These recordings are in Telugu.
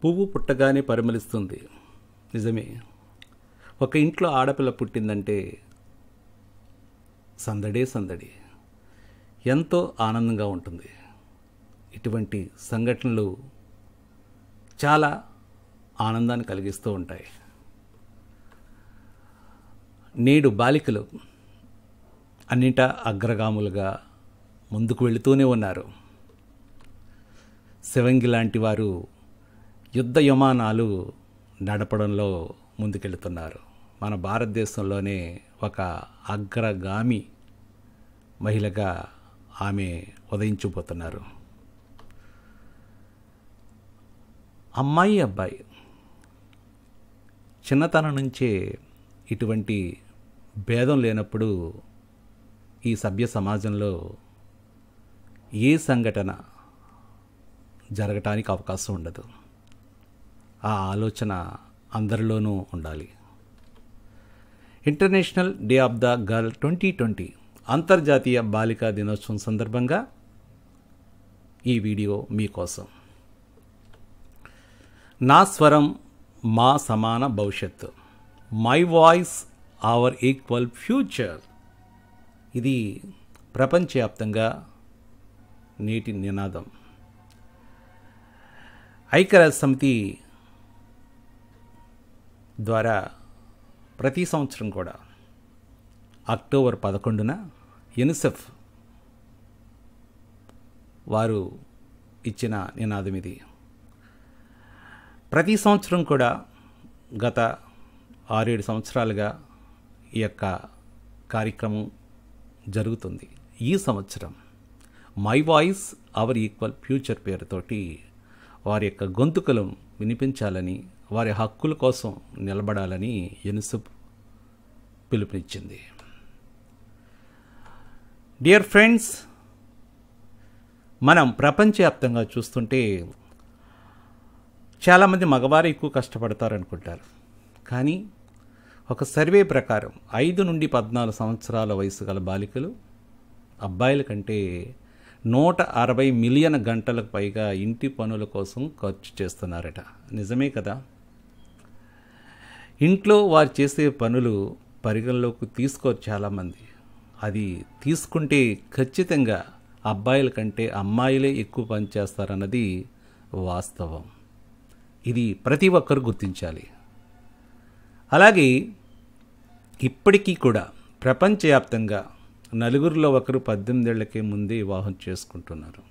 పువ్వు పుట్టగానే పరిమళిస్తుంది. నిజమే. ఒక ఇంట్లో ఆడపిల్ల పుట్టిందంటే సందడే సందడి, ఎంతో ఆనందంగా ఉంటుంది. ఇటువంటి సంఘటనలు చాలా ఆనందాన్ని కలిగిస్తూ ఉంటాయి. నేడు బాలికలు అన్నిటా అగ్రగాములుగా ముందుకు వెళుతూనే ఉన్నారు. శివంగి లాంటి వారు యుద్ధ విమానాలు నడపడంలో ముందుకెళ్తున్నారు. మన భారతదేశంలోనే ఒక అగ్రగామి మహిళగా ఆమె ఉదయించబోతున్నారు. అమ్మాయి అబ్బాయి చిన్నతనం నుంచే ఇటువంటి భేదం లేనప్పుడు ఈ సభ్య సమాజంలో ఏ సంఘటన జరగటానికి అవకాశం ఉండదు. ఆ ఆలోచన అందరిలోనూ ఉండాలి. International day of the girl 2020 అంతర్జాతీయ బాలికా దినోత్సవం సందర్భంగా ఈ వీడియో మీకోసం. నా స్వరం మా సమాన భవిష్యత్తు, my voice hour equal future. ఇది ప్రపంచవ్యాప్తంగా నేటి నినాదం. ఐక్యరాజ్య సమితి ద్వారా ప్రతి సంవత్సరం కూడా అక్టోబర్ 11న యునిసెఫ్ వారు ఇచ్చిన నినాదం ఇది. ప్రతి సంవత్సరం కూడా గత 6-7 సంవత్సరాలుగా ఈ యొక్క కార్యక్రమం జరుగుతుంది. ఈ సంవత్సరం my voice hour equal future పేరుతోటి వారి యొక్క గొంతుకలు వినిపించాలని, వారి హక్కుల కోసం నిలబడాలని యునిసెఫ్ పిలుపునిచ్చింది. డియర్ ఫ్రెండ్స్, మనం ప్రపంచవ్యాప్తంగా చూస్తుంటే చాలామంది మగవారు ఎక్కువ కష్టపడతారు అనుకుంటారు. కానీ ఒక సర్వే ప్రకారం 5 నుండి 14 సంవత్సరాల వయసు గల బాలికలు అబ్బాయిల కంటే 160 మిలియన్ గంటలకు పైగా ఇంటి పనుల కోసం ఖర్చు చేస్తున్నారట. నిజమే కదా? ఇంట్లో వారు చేసే పనులు పరిగణలోకి తీసుకోరు చాలామంది. అది తీసుకుంటే ఖచ్చితంగా అబ్బాయిల కంటే అమ్మాయిలే ఎక్కువ పని చేస్తారన్నది వాస్తవం. ఇది ప్రతి ఒక్కరు గుర్తించాలి. అలాగే ఇప్పటికీ కూడా ప్రపంచవ్యాప్తంగా నలుగురిలో ఒకరు 18 ఏళ్లకే ముందే వివాహం చేసుకుంటున్నారు.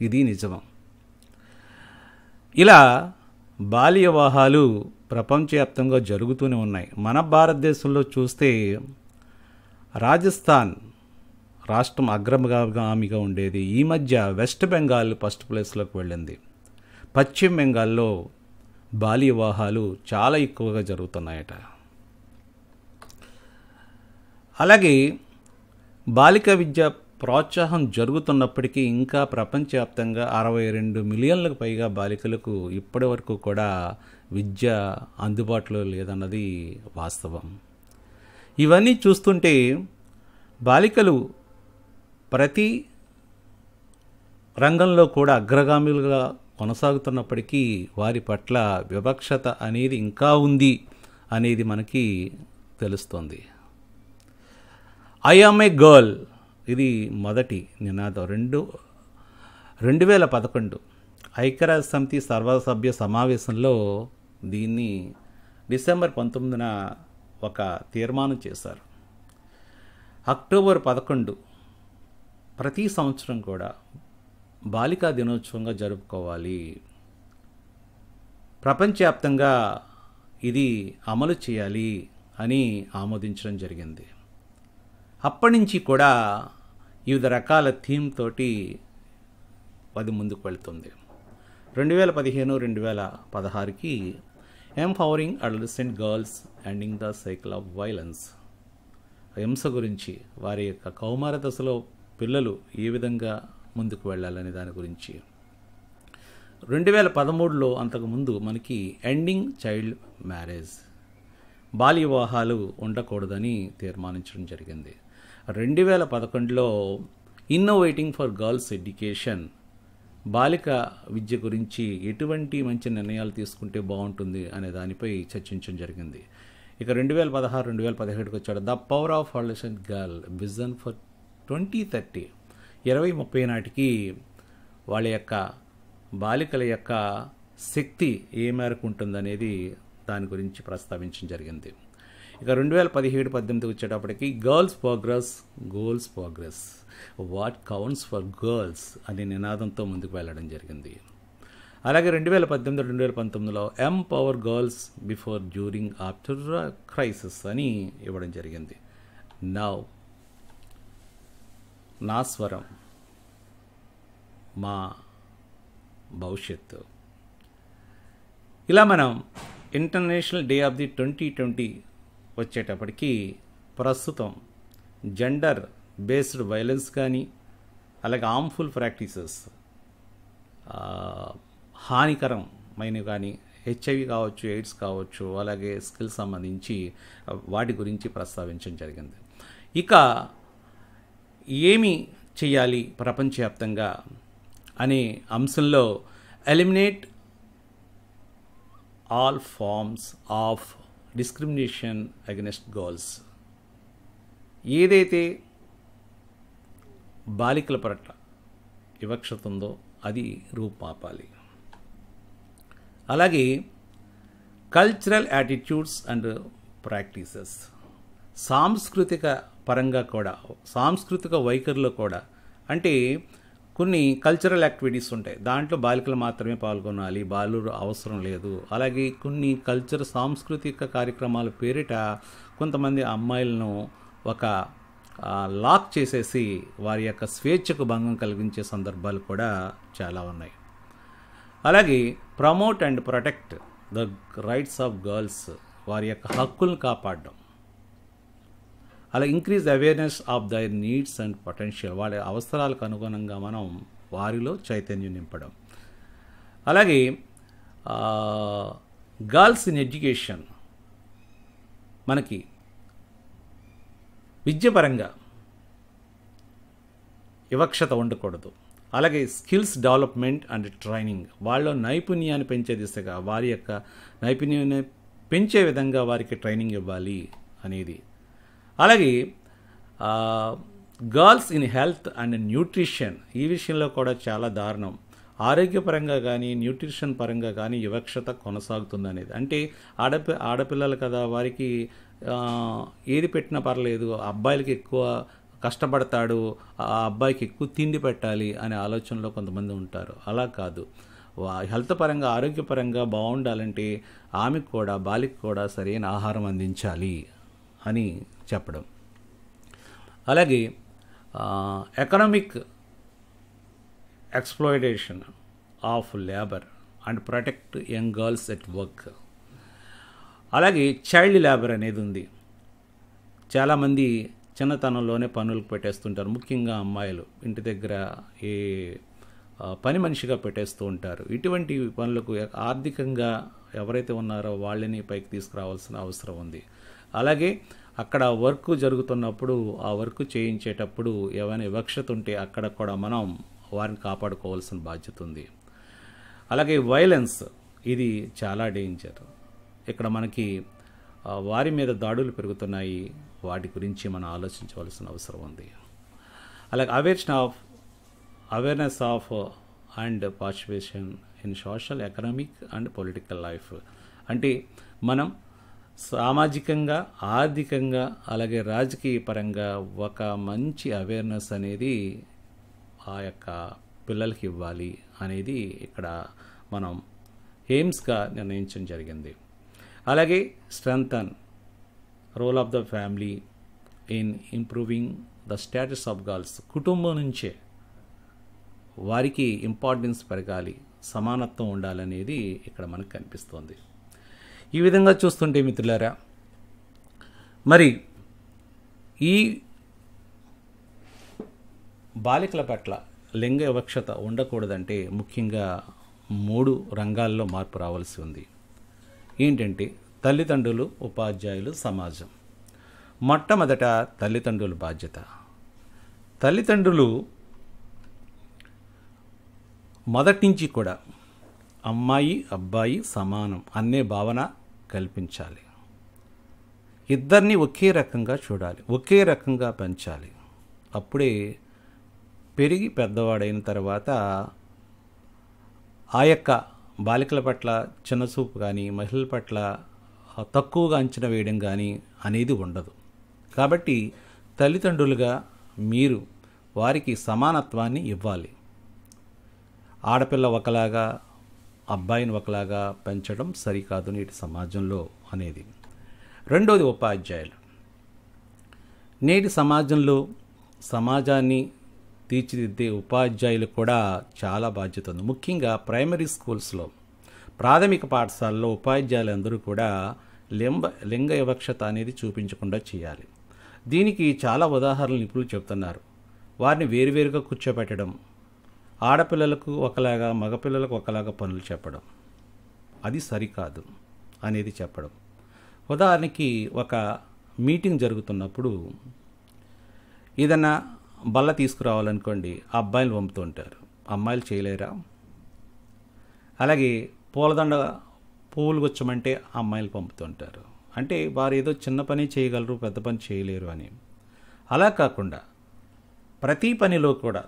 ఇది నిజం. ఇలా బాల్య వివాహాలు ప్రపంచవ్యాప్తంగా జరుగుతూనే ఉన్నాయి. మన భారతదేశంలో చూస్తే రాజస్థాన్ రాష్ట్రం అగ్రగామిగా ఉండేది. ఈ మధ్య వెస్ట్ బెంగాల్ ఫస్ట్ ప్లేస్లోకి వెళ్ళింది. పశ్చిమ బెంగాల్లో బాల్య వివాహాలు చాలా ఎక్కువగా జరుగుతున్నాయట. అలాగే బాలిక విద్య ప్రోత్సాహం జరుగుతున్నప్పటికీ ఇంకా ప్రపంచవ్యాప్తంగా 62 మిలియన్లకు పైగా బాలికలకు ఇప్పటి వరకు కూడా విద్య అందుబాటులో లేదన్నది వాస్తవం. ఇవన్నీ చూస్తుంటే బాలికలు ప్రతి రంగంలో కూడా అగ్రగామిలుగా కొనసాగుతున్నప్పటికీ వారి పట్ల వివక్షత అనేది ఇంకా ఉంది అనేది మనకి తెలుస్తుంది. ఐ యామ్ ఏ గర్ల్, ఇది మొదటి నినాదం. 2011 ఐక్యరాజ్య సమితి సర్వసభ్య సమావేశంలో దీన్ని డిసెంబర్ 19న ఒక తీర్మానం చేశారు. అక్టోబర్ 11 ప్రతి సంవత్సరం కూడా బాలికా దినోత్సవంగా జరుపుకోవాలి. ప్రపంచవ్యాప్తంగా ఇది అమలు చేయాలి అని ఆమోదించడం జరిగింది. అప్పటి నుంచి కూడా వివిధ రకాల థీమ్ తోటి అది ముందుకు వెళ్తుంది. 2015-2016కి empowering adolescent girls ending the cycle of violence, హింస గురించి, వారి యొక్క కౌమార దశలో పిల్లలు ఏ విధంగా ముందుకు వెళ్ళాలనే దాని గురించి. 2013లో అంతకుముందు మనకి ఎండింగ్ చైల్డ్ మ్యారేజ్, బాల్య వివాహాలు ఉండకూడదని తీర్మానించడం జరిగింది. 2011లో ఇన్నోవేటింగ్ ఫర్ గర్ల్స్ ఎడ్యుకేషన్, బాలిక విద్య గురించి ఎటువంటి మంచి నిర్ణయాలు తీసుకుంటే బాగుంటుంది అనే దానిపై చర్చించడం జరిగింది. ఇక 2016, 2017కి వచ్చాడు the power of adolescent girl vision for 2030. 2030 నాటికి వాళ్ళ యొక్క బాలికల యొక్క శక్తి ఏ మేరకు ఉంటుందనేది దాని గురించి ప్రస్తావించడం జరిగింది. ఇక 2017-18 వచ్చేటప్పటికి goals progress what counts for girls అనే నినాదంతో ముందుకు వెళ్ళడం జరిగింది. అలాగే 2018-2019లో empower girls before, during, after crisis అని ఇవ్వడం జరిగింది. నా స్వరం, మా భవిష్యత్తు. ఇలా మనం ఇంటర్నేషనల్ డే ఆఫ్ ది 2020 వచ్చేటప్పటికి ప్రస్తుతం జెండర్ బేస్డ్ వైలెన్స్ కానీ, అలాగే హార్మ్ఫుల్ ప్రాక్టీసెస్, హానికరమైనవి కానీ, హెచ్ఐవి కావచ్చు, ఎయిడ్స్ కావచ్చు, అలాగే స్కిల్ సంబంధించి వాటి గురించి ప్రస్తావించడం జరిగింది. ఇక ఏమి చేయాలి ప్రపంచవ్యాప్తంగా అనే అంశంలో eliminate all forms of discrimination against girls. ఏదైతే బాలికల పట్ల వివక్షత ఉందో అది రూపుమాపాలి. అలాగే కల్చరల్ యాటిట్యూడ్స్ అండ్ ప్రాక్టీసెస్, సాంస్కృతిక పరంగా కూడా, సాంస్కృతిక వైఖరిలో కూడా, అంటే కొన్ని కల్చరల్ యాక్టివిటీస్ ఉంటాయి, దాంట్లో బాలికలు మాత్రమే పాల్గొనాలి, బాలురు అవసరం లేదు. అలాగే కొన్ని సాంస్కృతిక కార్యక్రమాల పేరిట కొంతమంది అమ్మాయిలను ఒక లాక్ చేసేసి వారి యొక్క స్వేచ్ఛకు భంగం కలిగించే సందర్భాలు కూడా చాలా ఉన్నాయి. అలాగే promote and protect the rights of girls, వారి యొక్క హక్కులను కాపాడడం. అలా increase awareness of their needs and potential, వాళ్ళ అవసరాలకు అనుగుణంగా మనం వారిలో చైతన్యం నింపడం. అలాగే గర్ల్స్ ఇన్ ఎడ్యుకేషన్, మనకి విద్యపరంగా వివక్షత ఉండకూడదు. అలాగే స్కిల్స్ డెవలప్మెంట్ అండ్ ట్రైనింగ్, వాళ్ళ నైపుణ్యాన్ని పెంచే దిశగా, వారి యొక్క నైపుణ్యాన్ని పెంచే విధంగా వారికి ట్రైనింగ్ ఇవ్వాలి అనేది. అలాగే girls in health and nutrition, ఈ విషయంలో కూడా చాలా దారుణం. ఆరోగ్యపరంగా కానీ, న్యూట్రిషన్ పరంగా కానీ వివక్షత కొనసాగుతుంది అనేది. అంటే ఆడపిల్లలు కదా, వారికి ఏది పెట్టినా పర్లేదు, అబ్బాయిలకి ఎక్కువ కష్టపడతాడు, ఆ అబ్బాయికి ఎక్కువ తిండి పెట్టాలి అనే ఆలోచనలో కొంతమంది ఉంటారు. అలా కాదు, హెల్త్ పరంగా, ఆరోగ్యపరంగా బాగుండాలంటే ఆమెకు కూడా, బాలిక కూడా సరైన ఆహారం అందించాలి అని చెప్పడం. అలాగే economic exploitation of labour and protect young girls at work. అలాగే చైల్డ్ లేబర్ అనేది ఉంది. చాలామంది చిన్నతనంలోనే పనులకు పెట్టేస్తుంటారు, ముఖ్యంగా అమ్మాయిలు ఇంటి దగ్గర ఏ పని మనిషిగా పెట్టేస్తూ ఉంటారు. ఇటువంటి పనులకు ఆర్థికంగా ఎవరైతే ఉన్నారో వాళ్ళని పైకి తీసుకురావాల్సిన అవసరం ఉంది. అలాగే అక్కడ వర్క్ జరుగుతున్నప్పుడు, ఆ వర్క్ చేయించేటప్పుడు ఏమైనా వివక్షత ఉంటే అక్కడ కూడా మనం వారిని కాపాడుకోవాల్సిన బాధ్యత ఉంది. అలాగే వైలెన్స్, ఇది చాలా డేంజర్. ఇక్కడ మనకి వారి మీద దాడులు పెరుగుతున్నాయి, వాటి గురించి మనం ఆలోచించవలసిన అవసరం ఉంది. అలాగే awareness of and participation in social, economic and political life. అంటే మనం సామాజికంగా, ఆర్థికంగా, అలాగే రాజకీయ పరంగా ఒక మంచి అవేర్నెస్ అనేది ఆ యొక్క పిల్లలకి ఇవ్వాలి అనేది ఇక్కడ మనం ఎయిమ్స్గా నిర్ణయించడం జరిగింది. అలాగే strengthen role of the family in improving the status of girls. కుటుంబం నుంచే వారికి ఇంపార్టెన్స్ పెరగాలి, సమానత్వం ఉండాలనేది ఇక్కడ మనకు కనిపిస్తుంది. ఈ విధంగా చూస్తుంటే మిత్రులారా, మరి ఈ బాలికల పట్ల లింగ వివక్షత ఉండకూడదంటే ముఖ్యంగా 3 రంగాల్లో మార్పు రావాల్సి ఉంది. ఏంటంటే తల్లిదండ్రులు, ఉపాధ్యాయులు, సమాజం. మొట్టమొదట తల్లిదండ్రుల బాధ్యత. తల్లిదండ్రులు మొదటి నుంచి కూడా అమ్మాయి అబ్బాయి సమానం అనే భావన కల్పించాలి. ఇద్దరిని ఒకే రకంగా చూడాలి, ఒకే రకంగా పెంచాలి. అప్పుడే పెరిగి పెద్దవాడైన తర్వాత ఆ యొక్క బాలికల పట్ల చిన్నచూపు కానీ, మహిళల పట్ల తక్కువగా అంచనా వేయడం కానీ అనేది ఉండదు. కాబట్టి తల్లిదండ్రులుగా మీరు వారికి సమానత్వాన్ని ఇవ్వాలి. ఆడపిల్ల ఒకలాగా, అబ్బాయిని ఒకలాగా పెంచడం సరికాదు నేటి సమాజంలో అనేది. రెండోది ఉపాధ్యాయులు. నేటి సమాజంలో సమాజాన్ని తీర్చిదిద్దే ఉపాధ్యాయులు కూడా చాలా బాధ్యత ఉంది. ముఖ్యంగా ప్రైమరీ స్కూల్స్లో, ప్రాథమిక పాఠశాలలో ఉపాధ్యాయులందరూ కూడా లింగ వివక్షత అనేది చూపించకుండా చేయాలి. దీనికి చాలా ఉదాహరణలు నిపుణులు చెప్తున్నారు. వారిని వేరువేరుగా కూర్చోబెట్టడం, ఆడపిల్లలకు ఒకలాగా మగపిల్లలకు ఒకలాగా పనులు చెప్పడం అది సరికాదు అనేది చెప్పడం. ఉదాహరణకి ఒక మీటింగ్ జరుగుతున్నప్పుడు ఏదన్నా బల్ల తీసుకురావాలనుకోండి, అబ్బాయిలు పంపుతుంటారు, అమ్మాయిలు చేయలేరా? అలాగే పూలదండ పువ్వులు గుచ్చమంటే అమ్మాయిలు పంపుతుంటారు. అంటే వారు ఏదో చిన్న పని చేయగలరు, పెద్ద పని చేయలేరు అని. అలా కాకుండా ప్రతి పనిలో కూడా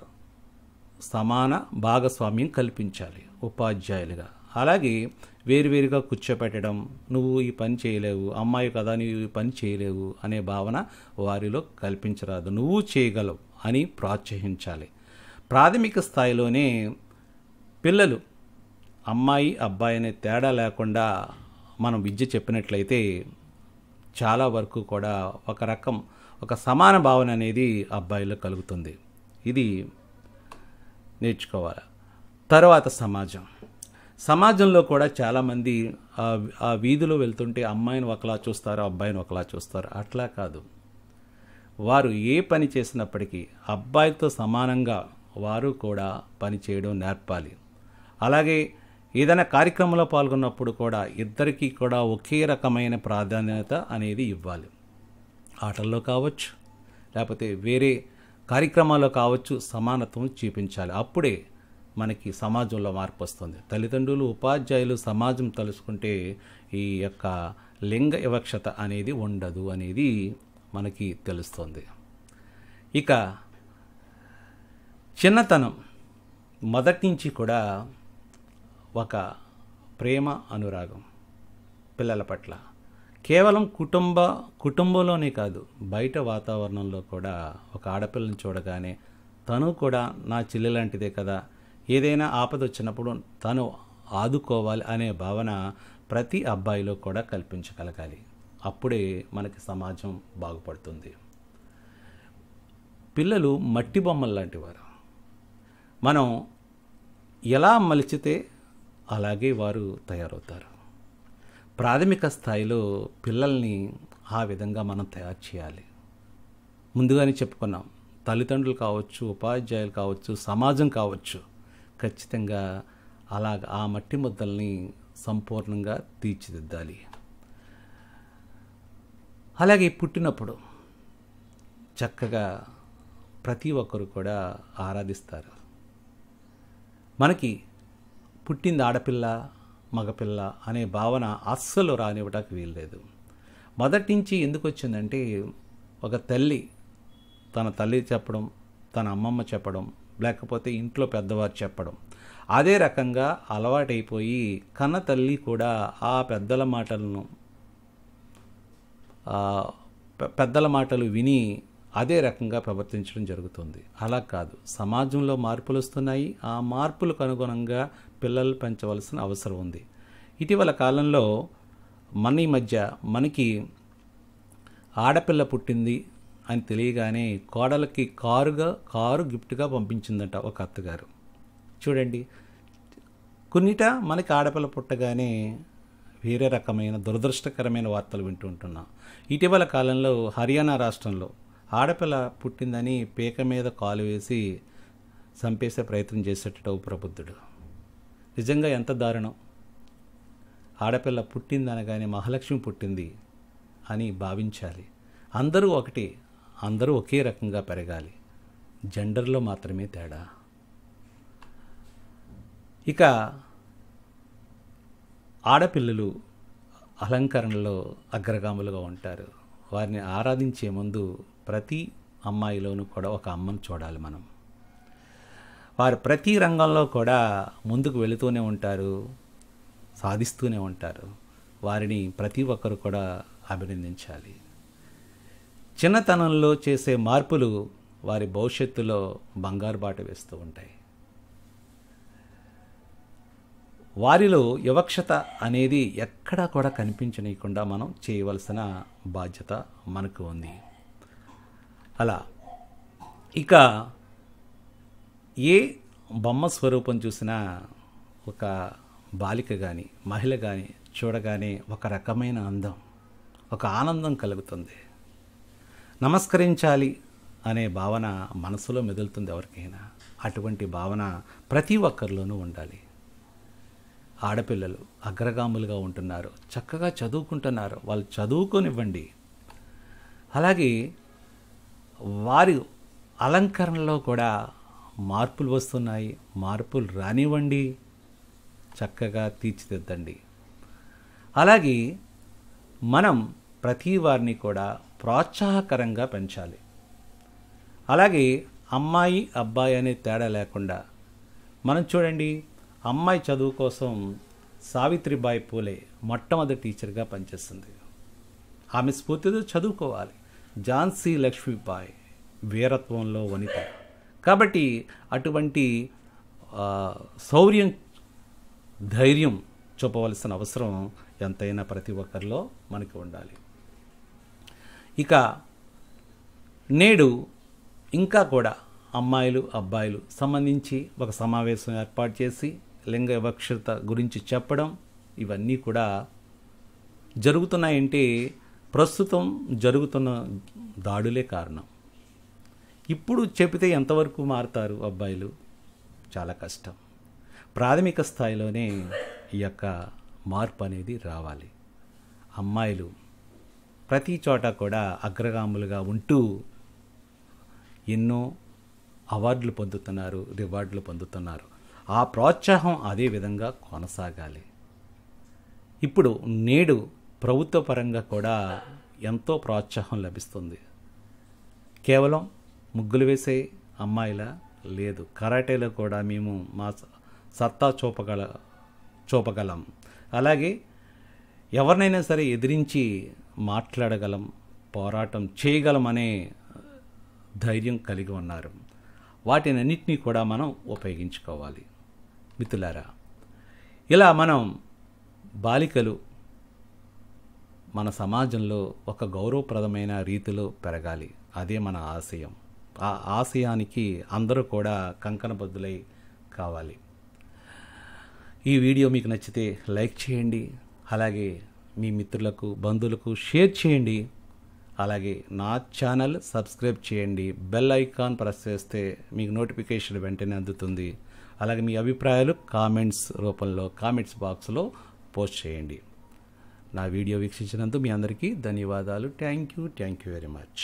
సమాన భాగస్వామ్యం కల్పించాలి ఉపాధ్యాయులుగా. అలాగే వేరువేరుగా కూర్చోపెట్టడం, నువ్వు ఈ పని చేయలేవు, అమ్మాయి కదా నువ్వు ఈ పని చేయలేవు అనే భావన వారిలో కల్పించరాదు. నువ్వు చేయగలవు అని ప్రోత్సహించాలి. ప్రాథమిక స్థాయిలోనే పిల్లలు అమ్మాయి అబ్బాయి అనే తేడా లేకుండా మనం విద్య చెప్పినట్లయితే చాలా వరకు కూడా ఒక సమాన భావన అనేది అబ్బాయిలో కలుగుతుంది. ఇది నేర్చుకోవాలి. తర్వాత సమాజంలో కూడా చాలామంది ఆ వీధిలో వెళ్తుంటే అమ్మాయిని ఒకలా చూస్తారు, అబ్బాయిని ఒకలా చూస్తారు. అట్లా కాదు. వారు ఏ పని చేసినప్పటికీ అబ్బాయితో సమానంగా వారు కూడా పని చేయడం నేర్పాలి. అలాగే ఏదైనా కార్యక్రమంలో పాల్గొన్నప్పుడు కూడా ఇద్దరికీ కూడా ఒకే రకమైన ప్రాధాన్యత అనేది ఇవ్వాలి. ఆటల్లో కావచ్చు, లేకపోతే వేరే కార్యక్రమాల్లో కావచ్చు, సమానత్వం చూపించాలి. అప్పుడే మనకి సమాజంలో మార్పు వస్తుంది. తల్లిదండ్రులు, ఉపాధ్యాయులు, సమాజం తలుచుకుంటే ఈ యొక్క లింగ వివక్షత అనేది ఉండదు అనేది మనకి తెలుస్తుంది. ఇక చిన్నతనం మొదటి నుంచి కూడా ఒక ప్రేమ అనురాగం పిల్లల పట్ల కేవలం కుటుంబంలోనే కాదు, బయట వాతావరణంలో కూడా ఒక ఆడపిల్లని చూడగానే తను కూడా నా చెల్లి లాంటిదే కదా, ఏదైనా ఆపద వచ్చినప్పుడు తను ఆదుకోవాలి అనే భావన ప్రతి అబ్బాయిలో కూడా కల్పించగలగాలి. అప్పుడే మనకి సమాజం బాగుపడుతుంది. పిల్లలు మట్టి బొమ్మలు లాంటి వారు. మనం ఎలా మలిచితే అలాగే వారు తయారవుతారు. ప్రాథమిక స్థాయిలో పిల్లల్ని ఆ విధంగా మనం తయారు చేయాలి. ముందుగానే చెప్పుకున్నాం, తల్లిదండ్రులు కావచ్చు, ఉపాధ్యాయులు కావచ్చు, సమాజం కావచ్చు, ఖచ్చితంగా ఆ మట్టి ముద్దల్ని సంపూర్ణంగా తీర్చిదిద్దాలి. అలాగే పుట్టినప్పుడు చక్కగా ప్రతి ఒక్కరు కూడా ఆరాధిస్తారు. మనకి పుట్టింది ఆడపిల్ల మగపిల్ల అనే భావన అస్సలు రానివ్వడానికి వీల్లేదు. మొదటి నుంచి ఎందుకు వచ్చిందంటే, ఒక తల్లి తన తల్లి చెప్పడం, తన అమ్మమ్మ చెప్పడం, లేకపోతే ఇంట్లో పెద్దవారు చెప్పడం, అదే రకంగా అలవాటైపోయి కన్న తల్లి కూడా ఆ పెద్దల మాటలు విని అదే రకంగా ప్రవర్తించడం జరుగుతుంది. అలా కాదు, సమాజంలో మార్పులు వస్తున్నాయి. ఆ మార్పులకు అనుగుణంగా పిల్లలు పెంచవలసిన అవసరం ఉంది. ఇటీవల కాలంలో ఈ మధ్య మనకి ఆడపిల్ల పుట్టింది అని తెలియగానే కోడలకి కారు గిఫ్ట్గా పంపించిందంట ఒక అత్తగారు. చూడండి, కొన్నిట మనకి ఆడపిల్ల పుట్టగానే వేరే రకమైన దురదృష్టకరమైన వార్తలు వింటూ ఉంటున్నాం. ఇటీవల కాలంలో హర్యానా రాష్ట్రంలో ఆడపిల్ల పుట్టిందని పీక మీద కాలు వేసి చంపేసే ప్రయత్నం చేసేటట్టు ప్రబుద్ధుడు. నిజంగా ఎంత దారుణం. ఆడపిల్ల పుట్టిందనగానే మహాలక్ష్మి పుట్టింది అని భావించాలి. అందరూ ఒకటి, అందరూ ఒకే రకంగా పెరగాలి. జెండర్లో మాత్రమే తేడా. ఇక ఆడపిల్లలు అలంకరణలో అగ్రగాములుగా ఉంటారు. వారిని ఆరాధించే ముందు ప్రతి అమ్మాయిలోనూ కూడా ఒక అమ్మను చూడాలి మనం. వారు ప్రతి రంగంలో కూడా ముందుకు వెళుతూనే ఉంటారు, సాధిస్తూనే ఉంటారు. వారిని ప్రతి ఒక్కరు కూడా అభినందించాలి. చిన్నతనంలో చేసే మార్పులు వారి భవిష్యత్తులో బంగారు బాట వేస్తూ ఉంటాయి. వారిలో వివక్షత అనేది ఎక్కడా కూడా కనిపించనీయకుండా మనం చేయవలసిన బాధ్యత మనకు ఉంది. అలా ఇక ఏ బొమ్మ స్వరూపం చూసినా ఒక బాలిక కానీ మహిళ కానీ చూడగానే ఒక రకమైన అందం, ఒక ఆనందం కలుగుతుంది. నమస్కరించాలి అనే భావన మనసులో మెదులుతుంది ఎవరికైనా. అటువంటి భావన ప్రతి ఒక్కరిలోనూ ఉండాలి. ఆడపిల్లలు అగ్రగాములుగా ఉంటున్నారు, చక్కగా చదువుకుంటున్నారు, వాళ్ళు చదువుకొనివ్వండి. అలాగే వారి అలంకరణలో కూడా మార్పులు వస్తున్నాయి, మార్పులు రానివ్వండి, చక్కగా తీర్చిదిద్దండి. అలాగే మనం ప్రతి వారిని కూడా ప్రోత్సాహకరంగా పెంచాలి. అలాగే అమ్మాయి అబ్బాయి అనే తేడా లేకుండా మనం చూడండి, అమ్మాయి చదువు కోసం సావిత్రిబాయి పూలే మొట్టమొదటి టీచర్గా పనిచేస్తుంది. ఆమె స్ఫూర్తితో చదువుకోవాలి. ఝాన్సీ లక్ష్మీబాయి వీరత్వంలో వనిత. కాబట్టి అటువంటి శౌర్యం, ధైర్యం చూపవలసిన అవసరం ఎంతైనా ప్రతి ఒక్కరిలో మనకి ఉండాలి. ఇక నేడు ఇంకా కూడా అమ్మాయిలు అబ్బాయిలు సంబంధించి ఒక సమావేశం ఏర్పాటు చేసి లింగ వివక్షత గురించి చెప్పడం, ఇవన్నీ కూడా జరుగుతున్నాయంటే ప్రస్తుతం జరుగుతున్న దాడులే కారణం. ఇప్పుడు చెబితే ఎంతవరకు మారుతారు అబ్బాయిలు? చాలా కష్టం. ప్రాథమిక స్థాయిలోనే ఈ యొక్క మార్పు అనేది రావాలి. అమ్మాయిలు ప్రతి చోట కూడా అగ్రగాములుగా ఉంటూ ఎన్నో అవార్డులు పొందుతున్నారు, రివార్డులు పొందుతున్నారు. ఆ ప్రోత్సాహం అదే విధంగా కొనసాగాలి. ఇప్పుడు నేడు ప్రభుత్వ పరంగా కూడా ఎంతో ప్రోత్సాహం లభిస్తుంది. కేవలం ముగ్గులు వేసే అమ్మాయిలా లేదు, కరాటేలో కూడా మేము మా సత్తా చూపగలం. అలాగే ఎవరినైనా సరే ఎదిరించి మాట్లాడగలం, పోరాటం చేయగలం అనే ధైర్యం కలిగి ఉన్నారు. వాటినన్నింటినీ కూడా మనం ఉపయోగించుకోవాలి. మిత్రులారా, ఇలా మనం బాలికలు మన సమాజంలో ఒక గౌరవప్రదమైన రీతిలో పెరగాలి. అదే మన ఆశయం. ఆ ఆశయానికి అందరూ కూడా కంకణబద్ధులై కావాలి. ఈ వీడియో మీకు నచ్చితే లైక్ చేయండి. అలాగే మీ మిత్రులకు, బంధువులకు షేర్ చేయండి. అలాగే నా ఛానల్ సబ్స్క్రైబ్ చేయండి. బెల్ ఐకాన్ ప్రెస్ చేస్తే మీకు నోటిఫికేషన్ వెంటనే అందుతుంది. అలాగే మీ అభిప్రాయాలు కామెంట్స్ రూపంలో కామెంట్స్ బాక్స్లో పోస్ట్ చేయండి. నా వీడియో వీక్షించినందుకు మీ అందరికీ ధన్యవాదాలు. Thank you very much.